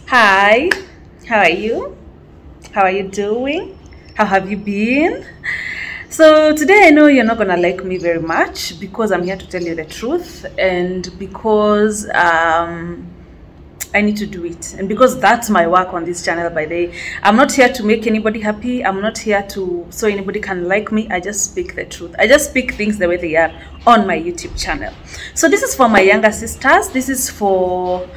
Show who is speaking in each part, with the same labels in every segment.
Speaker 1: Hi, how are you? How are you doing? How have you been? So today I know you're not gonna like me very much because I'm here to tell you the truth and because I need to do it, and because that's my work on this channel. By the way, I'm not here to make anybody happy. I'm not here to so anybody can like me. I just speak the truth. I just speak things the way they are on my YouTube channel. So this is for my younger sisters. This is for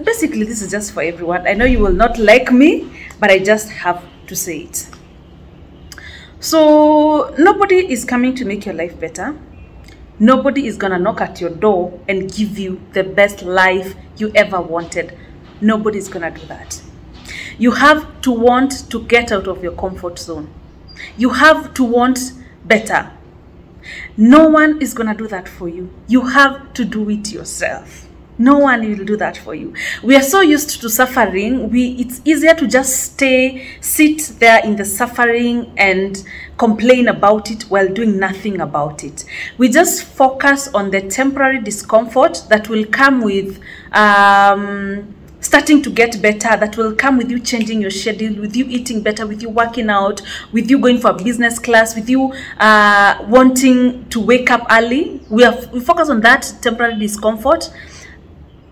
Speaker 1: basically this is just for everyone. I know you will not like me, but I just have to say it. So nobody is coming to make your life better. Nobody is gonna knock at your door and give you the best life you ever wanted. Nobody is gonna do that. You have to want to get out of your comfort zone. You have to want better. No one is gonna do that for you. You have to do it yourself. No one will do that for you. We are so used to suffering. It's easier to just sit there in the suffering and complain about it while doing nothing about it. We just focus on the temporary discomfort that will come with starting to get better, that will come with you changing your schedule, with you eating better, with you working out, with you going for a business class, with you wanting to wake up early. We focus on that temporary discomfort,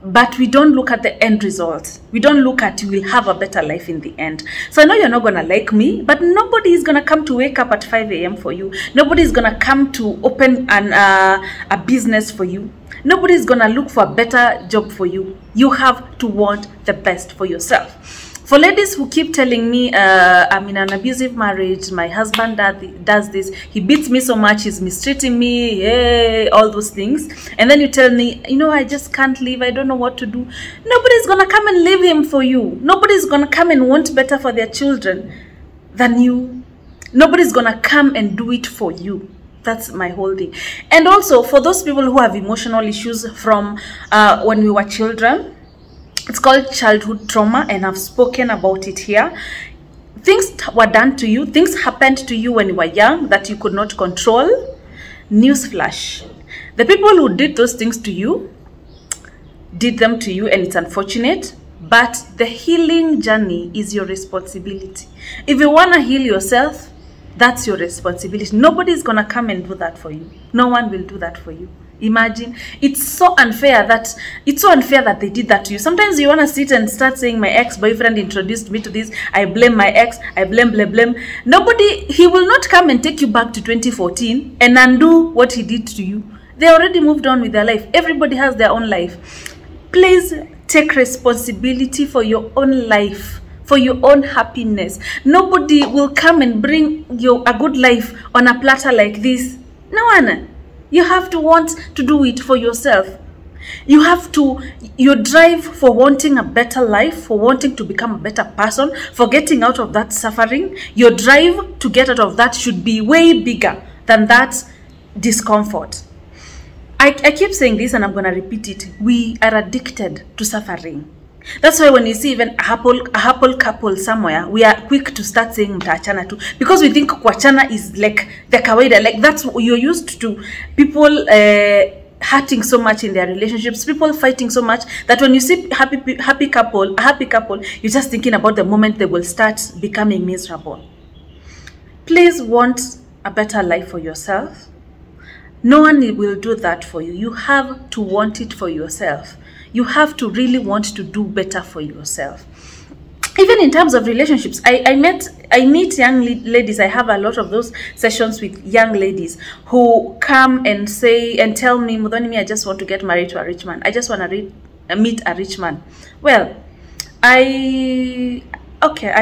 Speaker 1: but we don't look at the end result. We don't look at you will have a better life in the end. So I know you're not going to like me, but nobody is going to come to wake up at 5 a.m. for you. Nobody is going to come to open a business for you. Nobody is going to look for a better job for you. You have to want the best for yourself. For ladies who keep telling me, I'm in an abusive marriage, my husband does this, he beats me so much, he's mistreating me, yeah, all those things. And then you tell me, you know, I just can't leave, I don't know what to do. Nobody's going to come and leave him for you. Nobody's going to come and want better for their children than you. Nobody's going to come and do it for you. That's my whole thing. And also, for those people who have emotional issues from when we were children, it's called childhood trauma, and I've spoken about it here. Things were done to you, things happened to you when you were young that you could not control. Newsflash. The people who did those things to you, did them to you, and it's unfortunate, but the healing journey is your responsibility. If you want to heal yourself, that's your responsibility. Nobody is going to come and do that for you. No one will do that for you. Imagine, it's so unfair that they did that to you. Sometimes you want to sit and start saying, my ex-boyfriend introduced me to this, I blame my ex, I blame. Nobody, he will not come and take you back to 2014 and undo what he did to you. They already moved on with their life. Everybody has their own life. Please take responsibility for your own life, for your own happiness. Nobody will come and bring you a good life on a platter like this. No one. You have to want to do it for yourself. You have to, your drive for wanting a better life, for wanting to become a better person, for getting out of that suffering, your drive to get out of that should be way bigger than that discomfort. I keep saying this and I'm going to repeat it. We are addicted to suffering. That's why when you see even a happy couple somewhere, we are quick to start saying mtaachana tu, because we think kuachana is like the kawaida, like that's what you're used to. People hurting so much in their relationships, people fighting so much that when you see a happy couple, you're just thinking about the moment they will start becoming miserable. Please want a better life for yourself. No one will do that for you. You have to want it for yourself. You have to really want to do better for yourself. Even in terms of relationships, I meet young ladies. I have a lot of those sessions with young ladies who come and say and tell me, Muthoni, I just want to get married to a rich man. I just want to meet a rich man. Well, I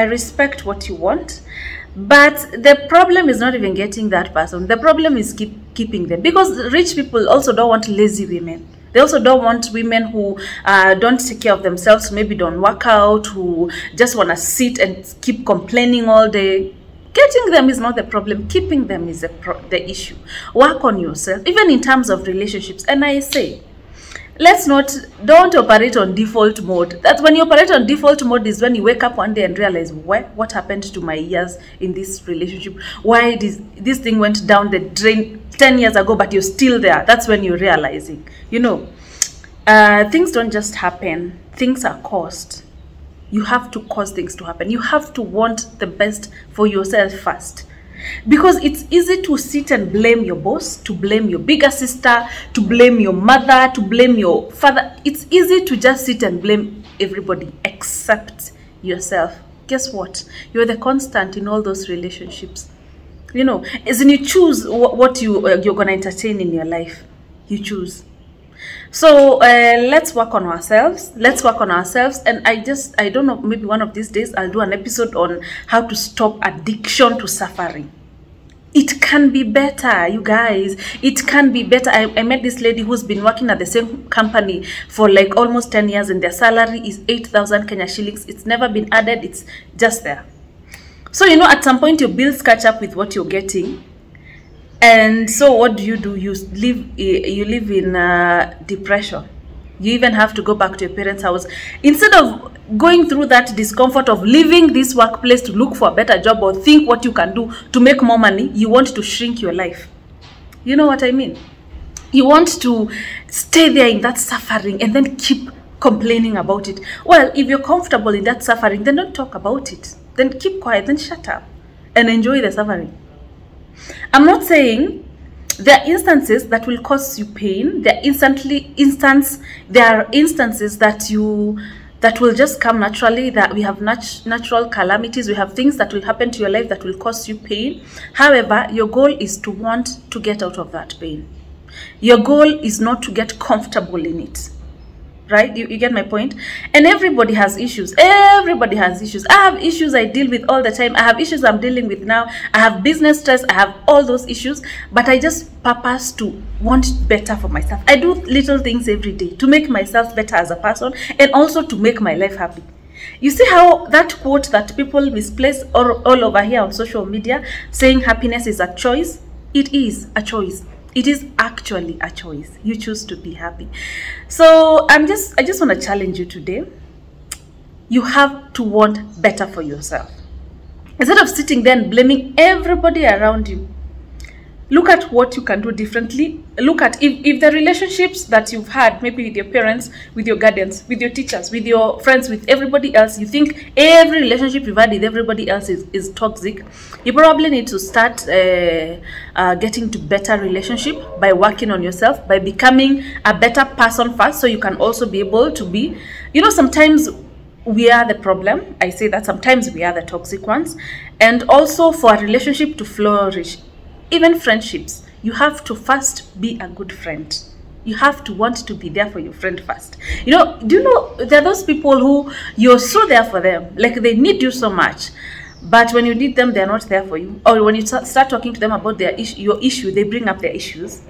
Speaker 1: respect what you want, but the problem is not even getting that person. The problem is keeping them, because rich people also don't want lazy women. They also don't want women who don't take care of themselves, maybe don't work out, who just want to sit and keep complaining all day. Getting them is not the problem. Keeping them is the issue. Work on yourself, even in terms of relationships. And I say, don't operate on default mode. That's when you operate on default mode is when you wake up one day and realize, what happened to my years in this relationship? Why this thing went down the drain 10 years ago, but you're still there. That's when you're realizing, you know, things don't just happen. Things are caused. You have to cause things to happen. You have to want the best for yourself first. Because it's easy to sit and blame your boss, to blame your bigger sister, to blame your mother, to blame your father. It's easy to just sit and blame everybody except yourself. Guess what? You're the constant in all those relationships. You know, as in you choose what you're going to entertain in your life. You choose. So let's work on ourselves. Let's work on ourselves. And I don't know, maybe one of these days I'll do an episode on how to stop addiction to suffering. It can be better, you guys. It can be better. I met this lady who's been working at the same company for like almost 10 years and their salary is 8,000 Kenya shillings. It's never been added. It's just there. So, you know, at some point your bills catch up with what you're getting. And so what do? You live in depression. You even have to go back to your parents' house. Instead of going through that discomfort of leaving this workplace to look for a better job or think what you can do to make more money, you want to shrink your life. You know what I mean? You want to stay there in that suffering and then keep complaining about it. Well, if you're comfortable in that suffering, then don't talk about it. Then keep quiet, then shut up and enjoy the suffering. I'm not saying there are instances that will cause you pain. There are instances that will just come naturally, that we have natural calamities. We have things that will happen to your life that will cause you pain. However, your goal is to want to get out of that pain. Your goal is not to get comfortable in it. Right? You get my point? And everybody has issues. Everybody has issues. I have issues I deal with all the time. I have issues I'm dealing with now. I have business stress. I have all those issues. But I just purpose to want better for myself. I do little things every day to make myself better as a person and also to make my life happy. You see how that quote that people misplace all over here on social media, saying happiness is a choice? It is a choice. It is actually a choice. You choose to be happy. So I just want to challenge you today. You have to want better for yourself. Instead of sitting there and blaming everybody around you, look at what you can do differently. Look at if the relationships that you've had, maybe with your parents, with your guardians, with your teachers, with your friends, with everybody else, you think every relationship you've had with everybody else is toxic, you probably need to start getting to better relationship by working on yourself, by becoming a better person first, so you can also be able to be, you know, sometimes we are the problem. I say that sometimes we are the toxic ones. And also for a relationship to flourish, even friendships, you have to first be a good friend. You have to want to be there for your friend first. You know, do you know there are those people who you're so there for them, like they need you so much, but when you need them, they're not there for you. Or when you start talking to them about your issue, they bring up their issues.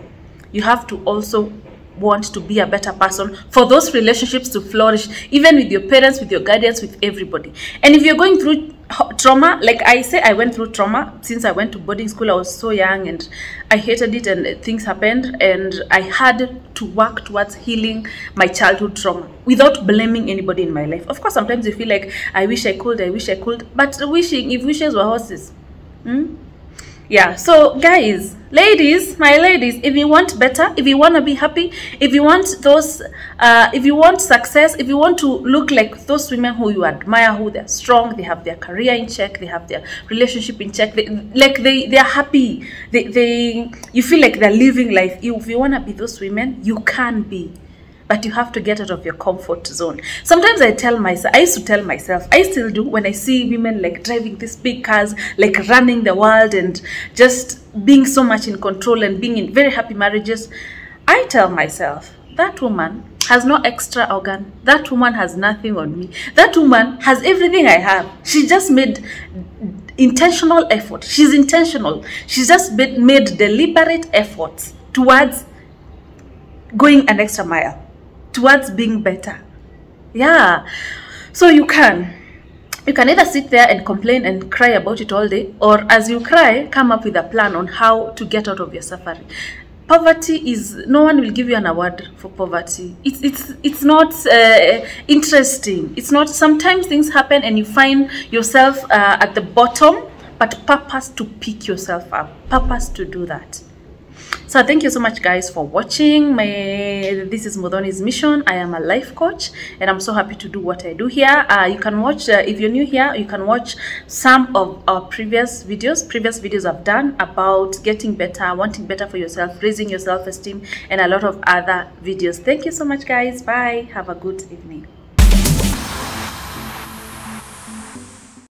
Speaker 1: You have to also want to be a better person for those relationships to flourish, even with your parents, with your guardians, with everybody. And if you're going through trauma, like I say, I went through trauma since I went to boarding school. I was so young and I hated it, and things happened, and I had to work towards healing my childhood trauma without blaming anybody in my life. Of course, sometimes you feel like I wish I could, but wishing, if wishes were horses, yeah. So guys, ladies, my ladies, if you want better, if you want to be happy, if you want those if you want success, if you want to look like those women who you admire, who they're strong, they have their career in check, they have their relationship in check, they are happy, you feel like they're living life. If you want to be those women, you can be. But you have to get out of your comfort zone. Sometimes I used to tell myself, I still do, when I see women like driving these big cars, like running the world and just being so much in control and being in very happy marriages, I tell myself, that woman has no extra organ. That woman has nothing on me. That woman has everything I have. She just made intentional effort. She's intentional. She's just made deliberate efforts towards going an extra mile, towards being better. Yeah. So you can either sit there and complain and cry about it all day, or as you cry, come up with a plan on how to get out of your suffering. Poverty is, no one will give you an award for poverty. It's not interesting. It's not. Sometimes things happen and you find yourself at the bottom, but purpose to pick yourself up, purpose to do that. So thank you so much, guys, for watching. This is Muthoni's mission. I am a life coach, and I'm so happy to do what I do here. You can watch, if you're new here, you can watch some of our previous videos I've done about getting better, wanting better for yourself, raising your self-esteem, and a lot of other videos. Thank you so much, guys. Bye. Have a good evening.